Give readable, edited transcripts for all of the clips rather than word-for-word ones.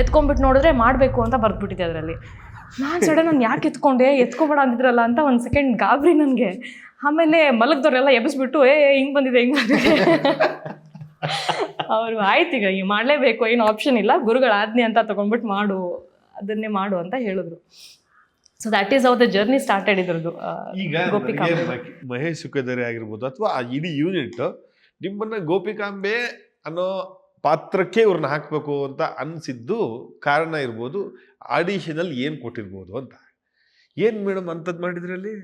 ಎತ್ಕೊಂಡ್ಬಿಟ್ಟು ನೋಡಿದ್ರೆ ಮಾಡಬೇಕು ಅಂತ ಬರ್ದ್ಬಿಟ್ಟಿದೆ ಅದರಲ್ಲಿ. ನಾನು ಸಡನ್ ನಾನು ಯಾಕೆ ಎತ್ಕೊಬೇಡ ಅಂದಿದ್ರಲ್ಲ ಅಂತ ಒಂದು ಸೆಕೆಂಡ್ ಗಾಬರಿ ನನಗೆ. ಆಮೇಲೆ ಮಲಗ್ದವ್ರೆಲ್ಲ ಎಬ್ಬಿಸ್ಬಿಟ್ಟು ಹಿಂಗೆ ಬಂದಿದೆ ಅವರು ಆಯ್ತು ಈಗ ಮಾಡಲೇಬೇಕು, ಏನು ಆಪ್ಷನ್ ಇಲ್ಲ, ಗುರುಗಳ ಆಜ್ಞೆ ಅಂತ ತೊಗೊಂಡ್ಬಿಟ್ಟು ಅದನ್ನೇ ಮಾಡು ಅಂತ ಹೇಳಿದ್ರು. So that is how the journey started ಇದ್ರದ್ದು. ಈಗ ಮಹೇಶ್ ಸುಖದರಿ ಆಗಿರ್ಬೋದು ಅಥವಾ ಆ ಇಡೀ ಯೂನಿಟ್ ನಿಮ್ಮನ್ನ ಗೋಪಿಕಾಂಬೆ ಅನ್ನೋ ಪಾತ್ರಕ್ಕೆ ಇವ್ರನ್ನ ಹಾಕ್ಬೇಕು ಅಂತ ಅನ್ಸಿದ್ದು ಕಾರಣ ಇರ್ಬೋದು, ಆಡಿಷನ್ ಅಲ್ಲಿ ಏನ್ ಕೊಟ್ಟಿರ್ಬೋದು ಅಂತ. ಏನ್ ಮೇಡಮ್ ಅಂತದ್ ಮಾಡಿದ್ರಲ್ಲಿ?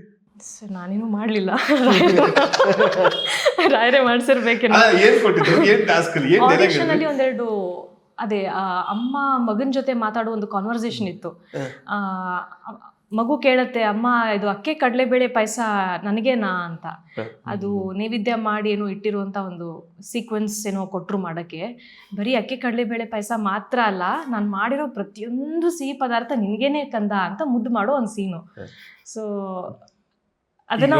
ನಾನೇನು ಮಾಡ್ಲಿಲ್ಲ, ರಾಯರೇ ಮಾಡ್ಸಿರ್ಬೇಕೇನೋ. ಆಡಿಷನ್ ಅಲ್ಲಿ ಒಂದೆರಡು ಅದೇ ಅಮ್ಮ ಮಗನ ಜೊತೆ ಮಾತಾಡೋ ಒಂದು ಕಾನ್ವರ್ಸೇಷನ್ ಇತ್ತು. ಮಗು ಕೇಳತ್ತೆ, ಅಮ್ಮ ಇದು ಅಕ್ಕೆ ಕಡಲೆಬೇಳೆ ಪಾಯಸ ನನಗೇನಾ ಅಂತ. ಅದು ನೈವೇದ್ಯ ಮಾಡಿ ಏನೋ ಇಟ್ಟಿರುವಂಥ ಒಂದು ಸೀಕ್ವೆನ್ಸ್ ಏನೋ ಕೊಟ್ಟರು ಮಾಡೋಕ್ಕೆ. ಬರೀ ಅಕ್ಕೆ ಕಡಲೆಬೇಳೆ ಪಾಯಸ ಮಾತ್ರ ಅಲ್ಲ, ನಾನು ಮಾಡಿರೋ ಪ್ರತಿಯೊಂದು ಸಿಹಿ ಪದಾರ್ಥ ನಿನಗೇನೆ ಕಂದ ಅಂತ ಮುದ್ದು ಮಾಡೋ ಒಂದು ಸೀನು. ಸೊ ಅದನ್ನ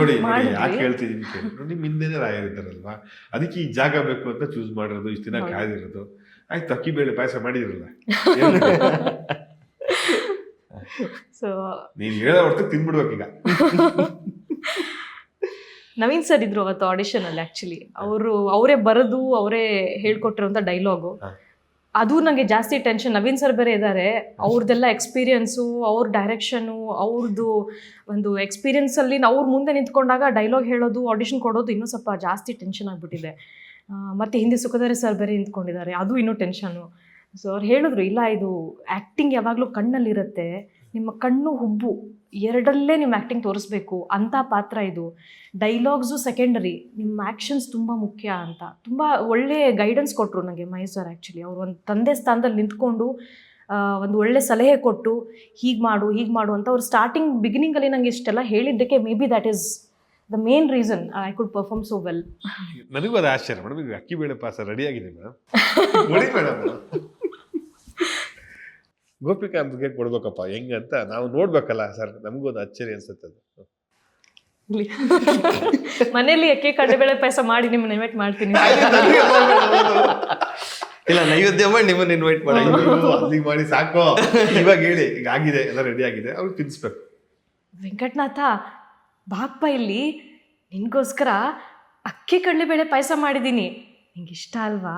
ನಿಮ್ ಹಿಂದೆನೆ ರಾಯರಿದ್ದಾರಲ್ವಾ, ಅದಕ್ಕೆ ಈ ಜಾಗ ಬೇಕು ಅಂತ ಚೂಸ್ ಮಾಡಿರೋದು, ಇಷ್ಟು ದಿನ ಕಾಯ್ದಿರೋದು. ಆಯ್ತು, ಅಕ್ಕಿ ಬೇಳೆ ಪಾಯಸ ಮಾಡಿದಿರಲ್ಲ, ಸೊ ನೀನ್ ಹೇಳೋ ಹೊರತು ತಿನ್ಬಿಡ್ಬೇಕು ಈಗ. ನವೀನ್ ಸರ್ ಇದ್ರು ಅವತ್ತು ಆಡಿಷನ್ ಅಲ್ಲಿ. ಆಕ್ಚುಲಿ ಅವರೇ ಬರೆದು ಅವರೇ ಹೇಳ್ಕೊಟ್ಟಿರೋಂಥ ಡೈಲಾಗು. ಅದು ನನಗೆ ಜಾಸ್ತಿ ಟೆನ್ಷನ್. ನವೀನ್ ಸರ್ ಬೇರೆ ಇದ್ದಾರೆ, ಅವ್ರದ್ದೆಲ್ಲ ಎಕ್ಸ್ಪೀರಿಯನ್ಸು, ಅವ್ರ ಡೈರೆಕ್ಷನು, ಅವ್ರದ್ದು ಒಂದು ಎಕ್ಸ್ಪೀರಿಯನ್ಸಲ್ಲಿ ಅವ್ರ ಮುಂದೆ ನಿಂತ್ಕೊಂಡಾಗ ಡೈಲಾಗ್ ಹೇಳೋದು, ಆಡಿಷನ್ ಕೊಡೋದು ಇನ್ನೂ ಸ್ವಲ್ಪ ಜಾಸ್ತಿ ಟೆನ್ಷನ್ ಆಗಿಬಿಟ್ಟಿದೆ. ಮತ್ತು ಹಿಂದೆ ಸುಖದರಿ ಸರ್ ಬೇರೆ ನಿಂತ್ಕೊಂಡಿದ್ದಾರೆ, ಅದು ಇನ್ನೂ ಟೆನ್ಷನು. ಸೊ ಅವ್ರು ಹೇಳಿದ್ರು, ಇಲ್ಲ ಇದು ಆ್ಯಕ್ಟಿಂಗ್ ಯಾವಾಗಲೂ ಕಣ್ಣಲ್ಲಿರುತ್ತೆ, ನಿಮ್ಮ ಕಣ್ಣು ಹುಬ್ಬು ಎರಡಲ್ಲೇ ನಿಮ್ಮ ಆ್ಯಕ್ಟಿಂಗ್ ತೋರಿಸ್ಬೇಕು ಅಂಥ ಪಾತ್ರ ಇದು. ಡೈಲಾಗ್ಸು ಸೆಕೆಂಡರಿ, ನಿಮ್ಮ ಆ್ಯಕ್ಷನ್ಸ್ ತುಂಬ ಮುಖ್ಯ ಅಂತ ತುಂಬ ಒಳ್ಳೆ ಗೈಡೆನ್ಸ್ ಕೊಟ್ಟರು ನನಗೆ ಮಹೇಶ್ ಸರ್. ಆ್ಯಕ್ಚುಲಿ ಅವರು ಒಂದು ತಂದೆ ಸ್ಥಾನದಲ್ಲಿ ನಿಂತ್ಕೊಂಡು ಒಂದು ಒಳ್ಳೆ ಸಲಹೆ ಕೊಟ್ಟು ಹೀಗೆ ಮಾಡು ಅಂತ ಅವ್ರು ಸ್ಟಾರ್ಟಿಂಗ್ ಬಿಗಿನಿಂಗಲ್ಲಿ ನಂಗೆ ಇಷ್ಟೆಲ್ಲ ಹೇಳಿದ್ದಕ್ಕೆ may be that is the main reason I could perform so well. ನನಗೂ ಅದು ಆಶ್ಚರ್ಯ ಮೇಡಮ್, ಈಗ ಅಕ್ಕಿ ಬೇಳೆ ಪಾಸ ರೆಡಿ ಆಗಿದೆ ಮೇಡಮ್. ಗೋಪಿಕಾಂತ್ಗೆ ಕೊಡ್ಬೇಕಪ್ಪ ಹೆಂಗಂತ ನಾವು ನೋಡ್ಬೇಕಲ್ಲ ಸರ್, ನಮಗೂ ಒಂದು ಅಚ್ಚರಿ ಅನ್ಸುತ್ತೆ. ಮನೇಲಿ ಅಕ್ಕಿ ಕಡಲೆಬೇಳೆ ಪಾಯಸ ಮಾಡಿ ನಿಮ್ಮನ್ನ ಇನ್ವೈಟ್ ಮಾಡ್ತೀನಿ. ಇಲ್ಲ, ನೈವೇದ್ಯ ಮಾಡಿ ನಿಮ್ಮನ್ನ ಇನ್ವೈಟ್ ಅಲ್ಲಿಗೆ ಮಾಡಿ ಸಾಕು. ಇವಾಗ ಹೇಳಿ, ಈಗ ಆಗಿದೆ, ಎಲ್ಲ ರೆಡಿ ಆಗಿದೆ, ಅವ್ರು ತಿನ್ಸ್ಬೇಕು. ವೆಂಕಟನಾಥ ಬಾಪ್ಪ, ಇಲ್ಲಿ ನಿನ್ಗೋಸ್ಕರ ಅಕ್ಕಿ ಕಡಲೆಬೇಳೆ ಪಾಯಸ ಮಾಡಿದ್ದೀನಿ, ನಿಂಗೆ ಇಷ್ಟ ಅಲ್ವಾ?